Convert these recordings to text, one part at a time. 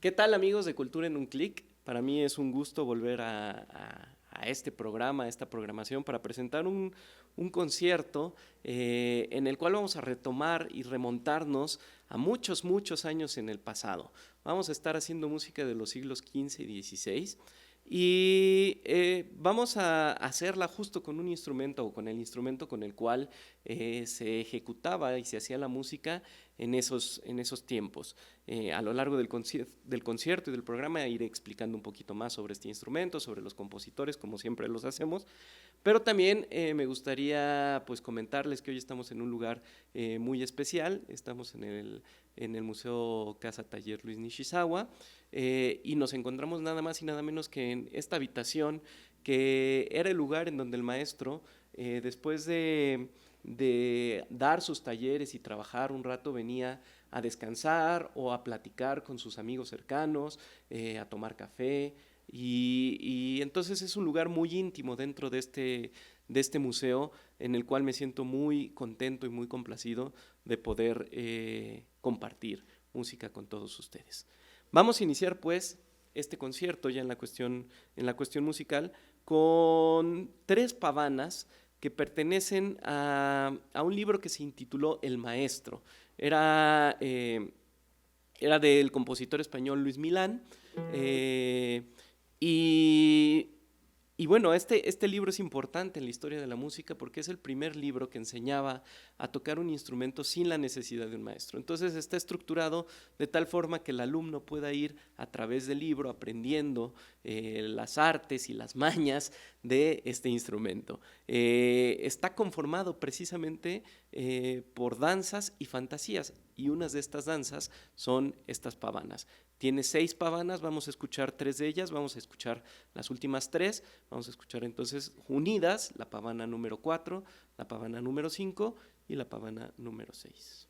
¿Qué tal, amigos de Cultura en un Clic? Para mí es un gusto volver a este programa, a esta programación, para presentar un concierto en el cual vamos a retomar y remontarnos a muchos, muchos años en el pasado. Vamos a estar haciendo música de los siglos XV y XVI y vamos a hacerla justo con un instrumento o con el instrumento con el cual se ejecutaba y se hacía la música en esos tiempos. A lo largo del concierto y del programa iré explicando un poquito más sobre este instrumento, sobre los compositores, como siempre los hacemos, pero también me gustaría pues comentarles que hoy estamos en un lugar muy especial, estamos en el Museo Casa Taller Luis Nishizawa y nos encontramos nada más y nada menos que en esta habitación que era el lugar en donde el maestro, después de dar sus talleres y trabajar un rato, venía a descansar o a platicar con sus amigos cercanos, a tomar café. Y entonces es un lugar muy íntimo dentro de este museo en el cual me siento muy contento y muy complacido de poder compartir música con todos ustedes. Vamos a iniciar pues este concierto ya en la cuestión musical con tres pavanas que pertenecen a un libro que se intituló El Maestro. Era, era del compositor español Luis Milán. Y, y bueno, este libro es importante en la historia de la música porque es el primer libro que enseñaba a tocar un instrumento sin la necesidad de un maestro. Entonces está estructurado de tal forma que el alumno pueda ir a través del libro aprendiendo las artes y las mañas de este instrumento. Está conformado precisamente por danzas y fantasías, y unas de estas danzas son estas pavanas. Tiene 6 pavanas, vamos a escuchar 3 de ellas, vamos a escuchar las últimas 3, vamos a escuchar entonces unidas la pavana número 4, la pavana número 5 y la pavana número 6.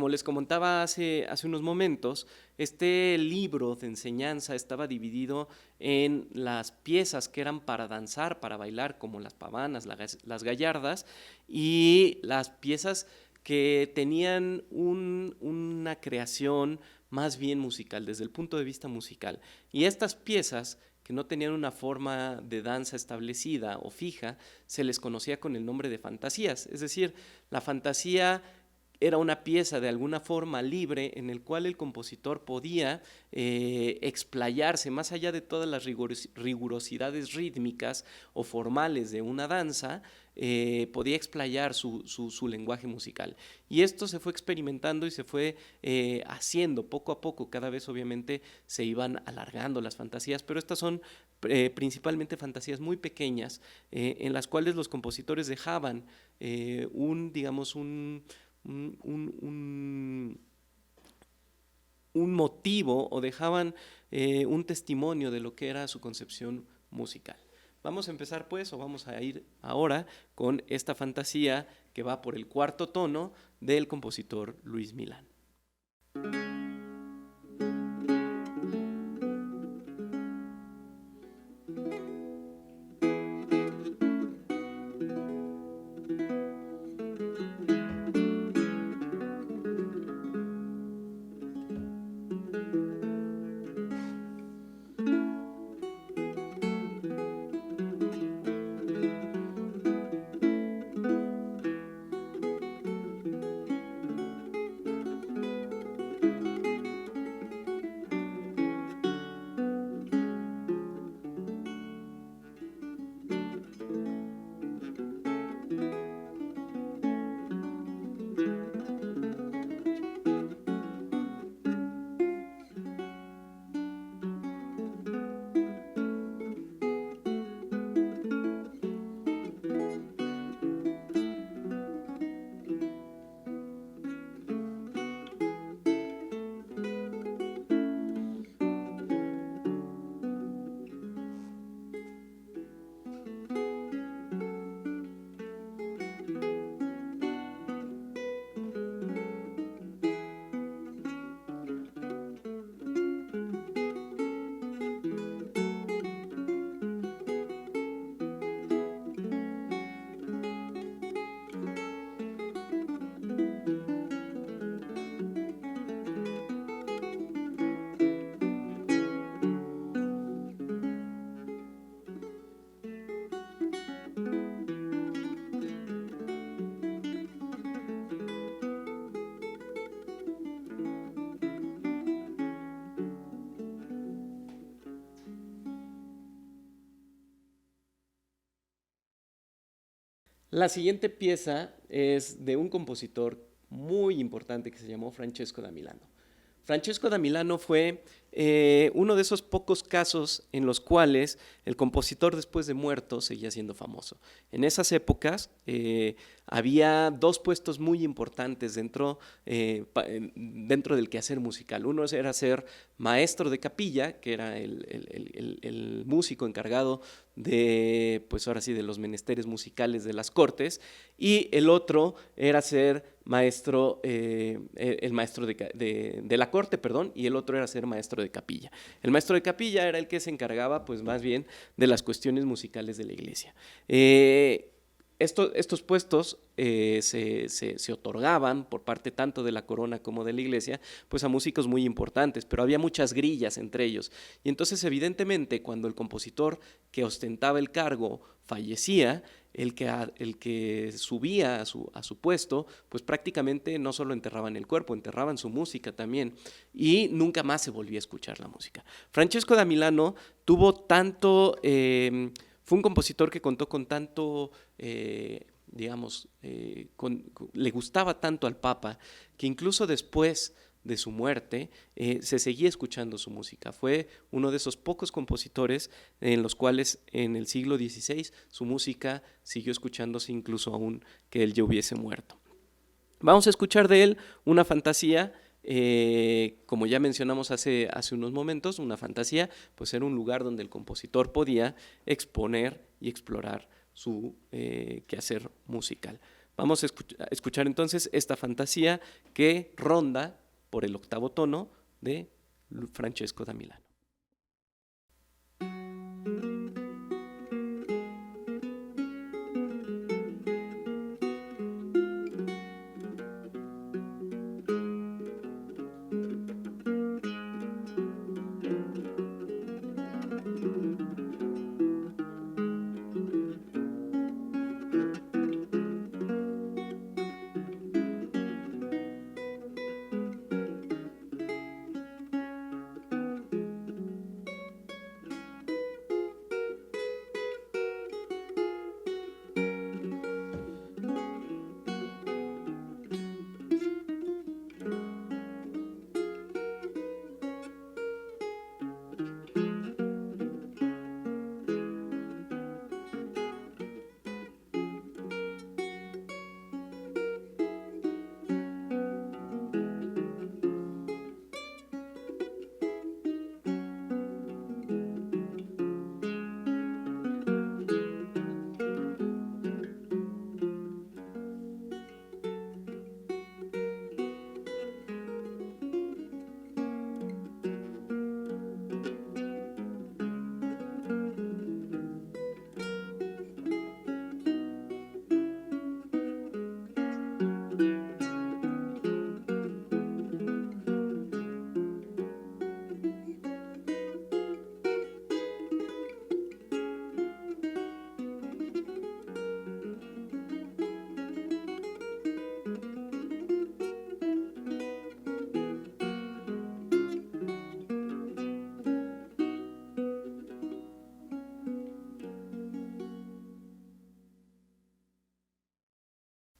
como les comentaba hace unos momentos, este libro de enseñanza estaba dividido en las piezas que eran para danzar, para bailar, como las pavanas, las gallardas, y las piezas que tenían una creación más bien musical, desde el punto de vista musical. Y estas piezas, que no tenían una forma de danza establecida o fija, se les conocía con el nombre de fantasías. Es decir, la fantasía era una pieza de alguna forma libre en el cual el compositor podía explayarse más allá de todas las rigurosidades rítmicas o formales de una danza, podía explayar su lenguaje musical. Y esto se fue experimentando y se fue haciendo poco a poco. Cada vez obviamente se iban alargando las fantasías, pero estas son principalmente fantasías muy pequeñas en las cuales los compositores dejaban digamos, un motivo o dejaban un testimonio de lo que era su concepción musical. Vamos a empezar pues, o vamos a ir ahora con esta fantasía que va por el cuarto tono del compositor Luis Milán. La siguiente pieza es de un compositor muy importante que se llamó Francesco da Milano. Francesco da Milano fue uno de esos pocos casos en los cuales el compositor después de muerto seguía siendo famoso. En esas épocas había dos puestos muy importantes dentro del quehacer musical. Uno era ser maestro de capilla, que era el músico encargado de, pues ahora sí, de los menesteres musicales de las cortes, y el otro era ser maestro, el maestro de la corte, perdón, y el otro era ser maestro de capilla. El maestro de capilla era el que se encargaba, pues más bien, de las cuestiones musicales de la iglesia. Estos puestos se otorgaban por parte tanto de la corona como de la iglesia, pues a músicos muy importantes, pero había muchas grillas entre ellos. Y entonces, evidentemente, cuando el compositor que ostentaba el cargo fallecía, el que subía a su puesto, pues prácticamente no solo enterraban el cuerpo, enterraban su música también, y nunca más se volvía a escuchar la música. Francesco da Milano tuvo tanto... fue un compositor que contó con tanto, digamos, le gustaba tanto al Papa, que incluso después de su muerte se seguía escuchando su música. Fue uno de esos pocos compositores en los cuales en el siglo XVI su música siguió escuchándose incluso aún que él ya hubiese muerto. Vamos a escuchar de él una fantasía. Como ya mencionamos hace unos momentos, una fantasía pues era un lugar donde el compositor podía exponer y explorar su quehacer musical. Vamos a escuchar entonces esta fantasía que ronda por el octavo tono de Francesco da Milano.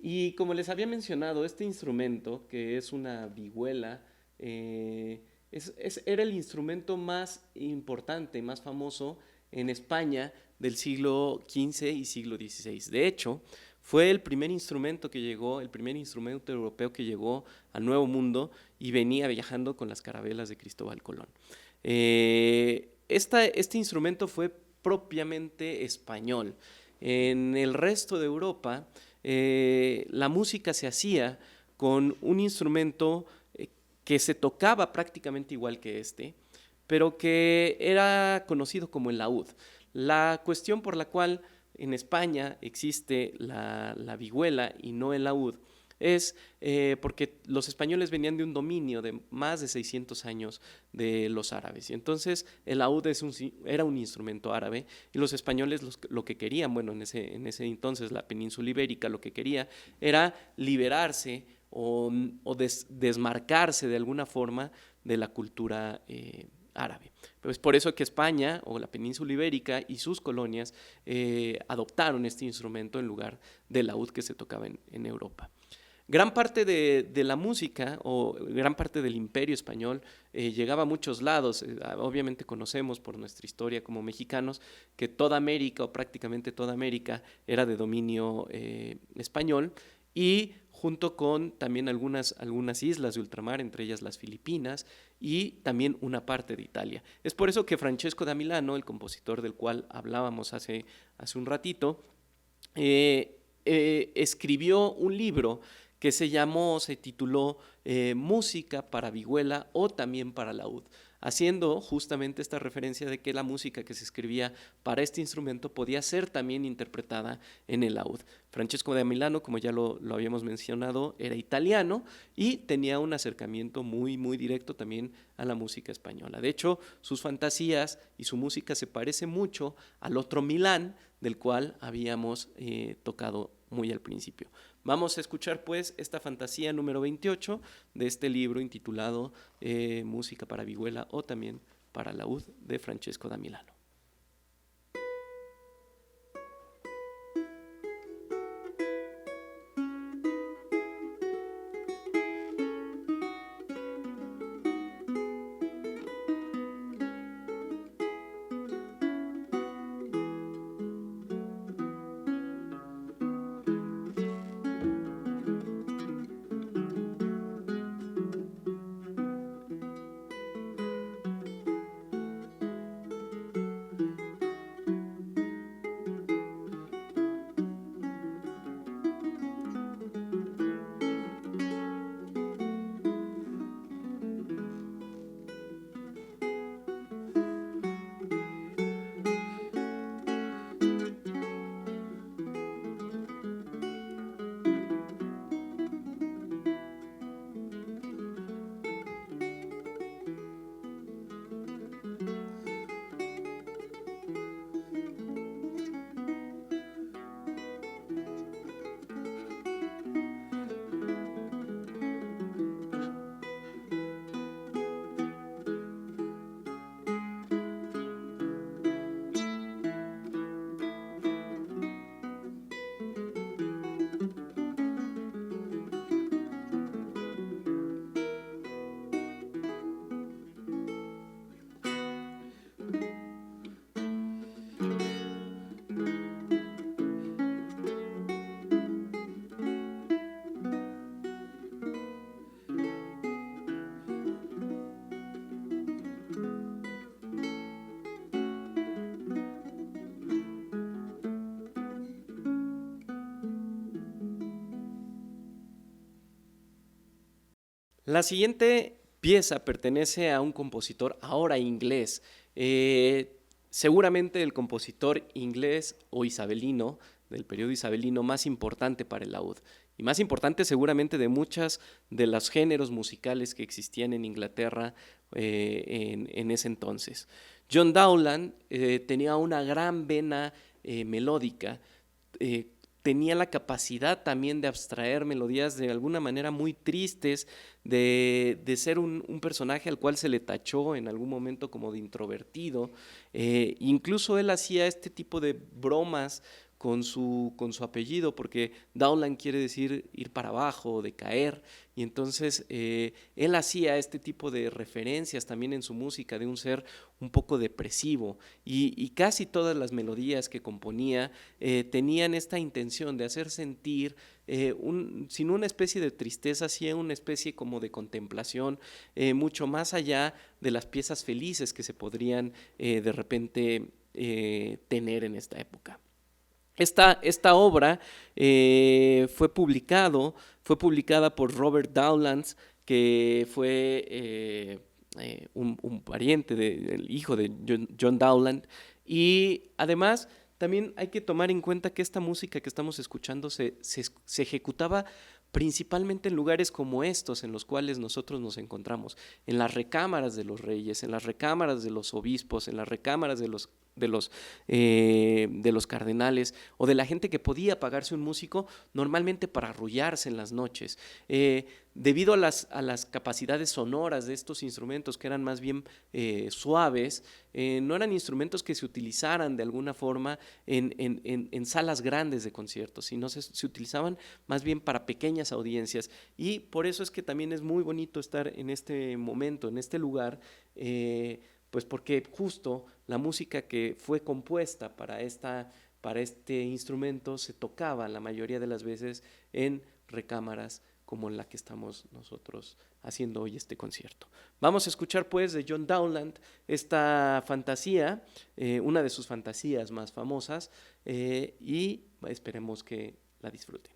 Y como les había mencionado, este instrumento, que es una vihuela, era el instrumento más importante, más famoso en España del siglo XV y siglo XVI. De hecho, fue el primer instrumento que llegó, el primer instrumento europeo que llegó al Nuevo Mundo y venía viajando con las carabelas de Cristóbal Colón. Este instrumento fue propiamente español. En el resto de Europa, la música se hacía con un instrumento que se tocaba prácticamente igual que este, pero que era conocido como el laúd. La cuestión por la cual en España existe la vihuela y no el laúd es porque los españoles venían de un dominio de más de 600 años de los árabes. Y entonces el laúd era un instrumento árabe y los españoles lo que querían, bueno, en ese entonces la península ibérica lo que quería era liberarse o desmarcarse de alguna forma de la cultura árabe. Pero es por eso que España o la península ibérica y sus colonias adoptaron este instrumento en lugar del laúd que se tocaba en Europa. Gran parte de la música o gran parte del imperio español llegaba a muchos lados. Obviamente conocemos por nuestra historia como mexicanos que toda América o prácticamente toda América era de dominio español y junto con también algunas islas de ultramar, entre ellas las Filipinas y también una parte de Italia. Es por eso que Francesco da Milano, el compositor del cual hablábamos hace un ratito, escribió un libro que se tituló Música para vihuela o también para laúd, haciendo justamente esta referencia de que la música que se escribía para este instrumento podía ser también interpretada en el laúd. Francesco da Milano, como ya lo habíamos mencionado, era italiano y tenía un acercamiento muy, muy directo también a la música española. De hecho, sus fantasías y su música se parece mucho al otro Milán, del cual habíamos tocado muy al principio. Vamos a escuchar pues esta fantasía número 28 de este libro intitulado Música para vihuela o también para laúd de Francesco da Milano. La siguiente pieza pertenece a un compositor ahora inglés. Seguramente el compositor inglés o isabelino, del periodo isabelino más importante para el laúd. Y más importante seguramente de muchas de los géneros musicales que existían en Inglaterra en ese entonces. John Dowland tenía una gran vena melódica, eh, tenía la capacidad también de abstraer melodías de alguna manera muy tristes, de ser un personaje al cual se le tachó en algún momento como de introvertido. Incluso él hacía este tipo de bromas con su apellido, porque Dowland quiere decir ir para abajo, de caer, y entonces él hacía este tipo de referencias también en su música de un ser un poco depresivo, y casi todas las melodías que componía tenían esta intención de hacer sentir sin una especie de tristeza, sí una especie como de contemplación, mucho más allá de las piezas felices que se podrían de repente tener en esta época. Esta obra fue publicada por Robert Dowland, que fue un pariente del hijo de John Dowland, y además también hay que tomar en cuenta que esta música que estamos escuchando se ejecutaba principalmente en lugares como estos en los cuales nosotros nos encontramos, en las recámaras de los reyes, en las recámaras de los obispos, en las recámaras de los cardenales o de la gente que podía pagarse un músico normalmente para arrullarse en las noches. Debido a las capacidades sonoras de estos instrumentos que eran más bien suaves, no eran instrumentos que se utilizaran de alguna forma en salas grandes de conciertos, sino se utilizaban más bien para pequeñas audiencias, y por eso es que también es muy bonito estar en este momento, en este lugar, pues porque justo la música que fue compuesta para este instrumento se tocaba la mayoría de las veces en recámaras como la que estamos nosotros haciendo hoy este concierto. Vamos a escuchar pues de John Dowland esta fantasía, una de sus fantasías más famosas, y esperemos que la disfruten.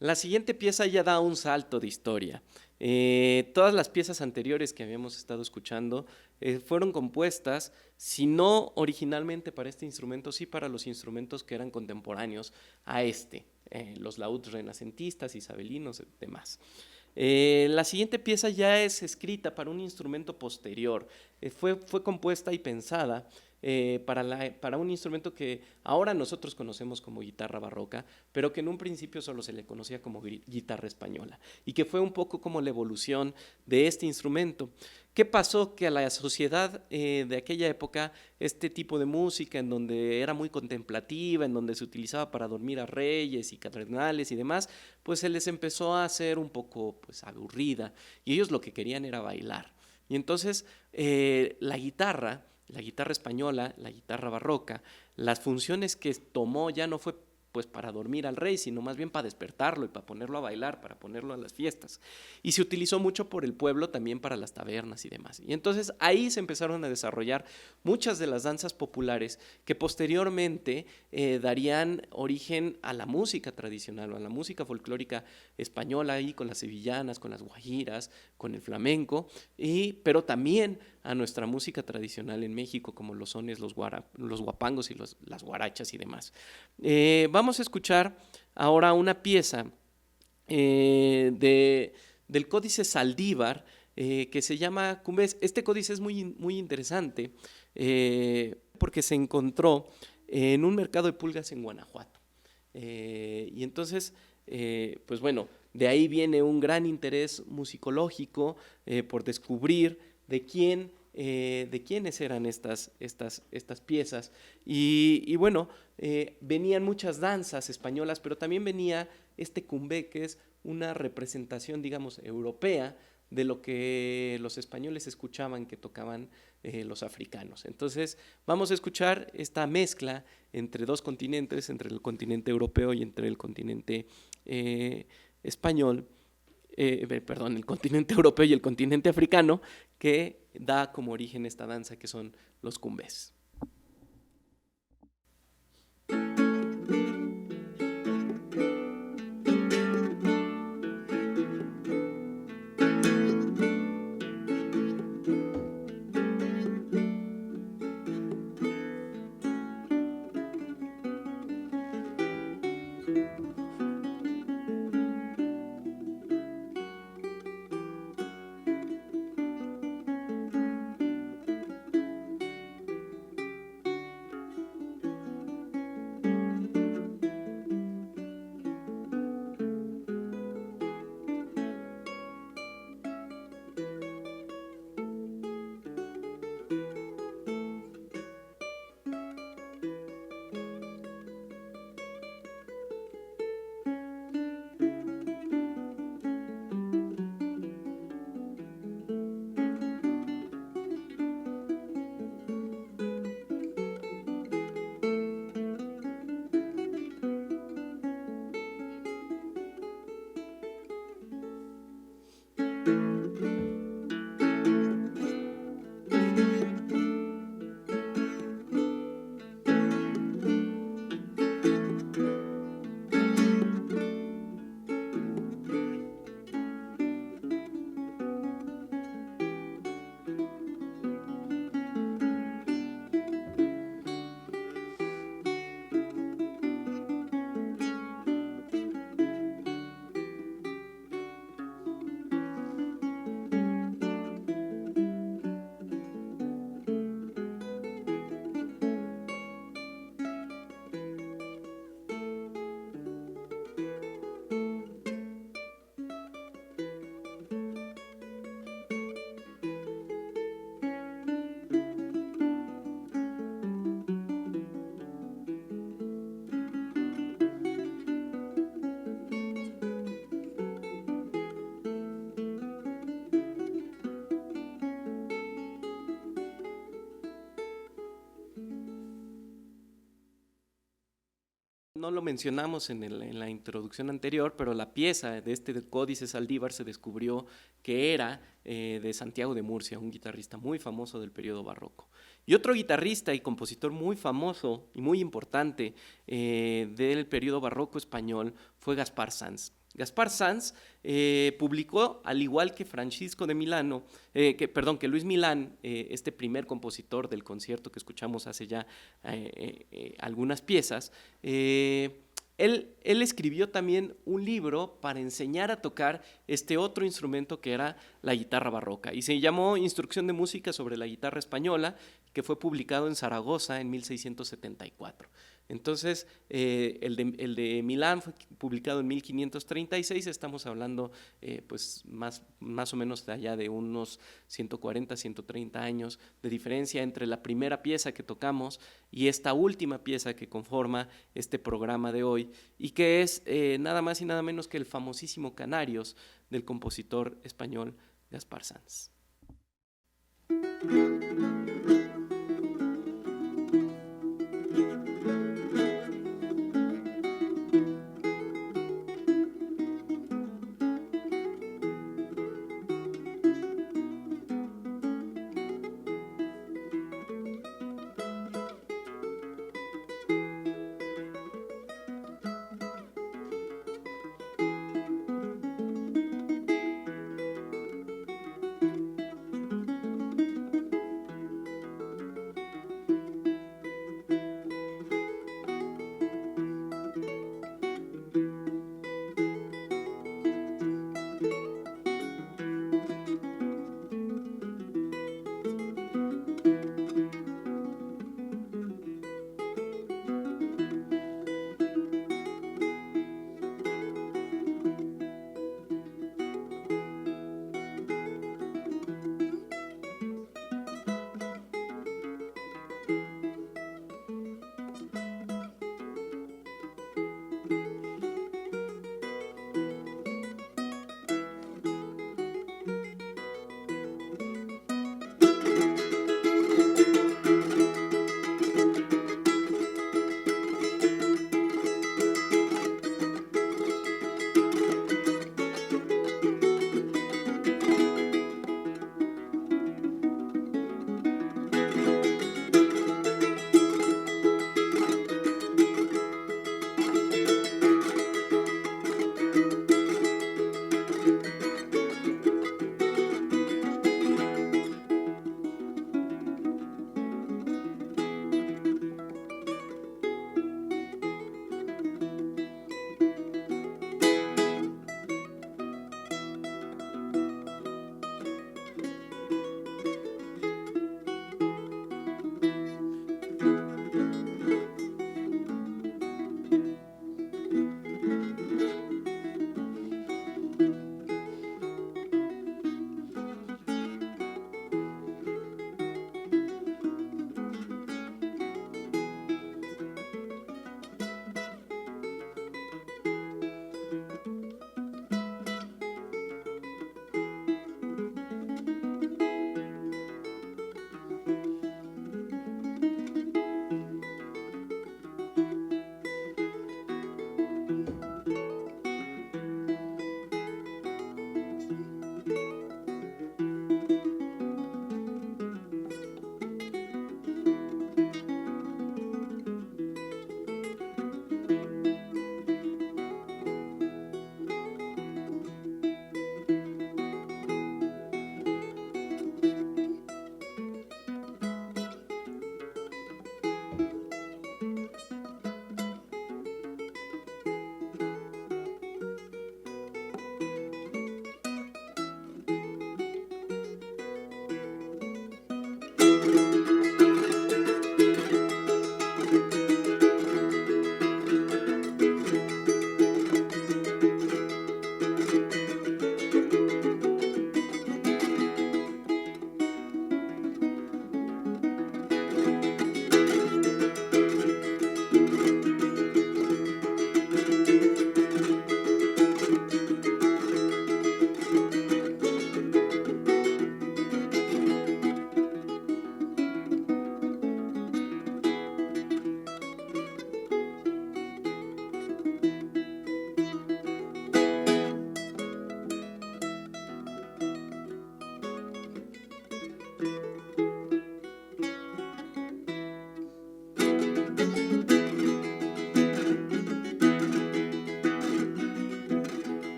La siguiente pieza ya da un salto de historia. Todas las piezas anteriores que habíamos estado escuchando fueron compuestas, si no originalmente para este instrumento, sí para los instrumentos que eran contemporáneos a este, los laúds renacentistas, isabelinos, demás. La siguiente pieza ya es escrita para un instrumento posterior. Fue compuesta y pensada para un instrumento que ahora nosotros conocemos como guitarra barroca, pero que en un principio solo se le conocía como guitarra española, y que fue un poco como la evolución de este instrumento. ¿Qué pasó? Que a la sociedad de aquella época, este tipo de música en donde era muy contemplativa, en donde se utilizaba para dormir a reyes y cardenales y demás, pues se les empezó a hacer un poco pues, aburrida, y ellos lo que querían era bailar. Y entonces la guitarra española, la guitarra barroca, las funciones que tomó ya no fue pues para dormir al rey, sino más bien para despertarlo y para ponerlo a bailar, para ponerlo a las fiestas. Y se utilizó mucho por el pueblo también para las tabernas y demás. Y entonces ahí se empezaron a desarrollar muchas de las danzas populares que posteriormente darían origen a la música tradicional o a la música folclórica española, ahí con las sevillanas, con las guajiras, con el flamenco, pero también a nuestra música tradicional en México, como los sones, los guapangos y las guarachas y demás. Vamos a escuchar ahora una pieza del Códice Saldívar que se llama Cumbés. Este códice es muy interesante porque se encontró en un mercado de pulgas en Guanajuato. Y entonces, pues bueno, de ahí viene un gran interés musicológico por descubrir de quiénes eran estas piezas. Y bueno, venían muchas danzas españolas, pero también venía este cumbé, que es una representación, digamos, europea de lo que los españoles escuchaban que tocaban los africanos. Entonces, vamos a escuchar esta mezcla entre dos continentes, entre el continente europeo y entre el continente español, perdón, el continente europeo y el continente africano, que da como origen esta danza que son los cumbés. No lo mencionamos en la introducción anterior, pero la pieza de este Códice Saldívar se descubrió que era de Santiago de Murcia, un guitarrista muy famoso del periodo barroco. Y otro guitarrista y compositor muy famoso y muy importante del periodo barroco español fue Gaspar Sanz. Gaspar Sanz publicó, al igual que Francisco de Milano, que Luis Milán, este primer compositor del concierto que escuchamos hace ya algunas piezas, él escribió también un libro para enseñar a tocar este otro instrumento que era la guitarra barroca, y se llamó Instrucción de música sobre la guitarra española, que fue publicado en Zaragoza en 1674. Entonces, el de Milán fue publicado en 1536, estamos hablando pues más o menos de allá de unos 140, 130 años de diferencia entre la primera pieza que tocamos y esta última pieza que conforma este programa de hoy, y que es nada más y nada menos que el famosísimo Canarios del compositor español Gaspar Sanz.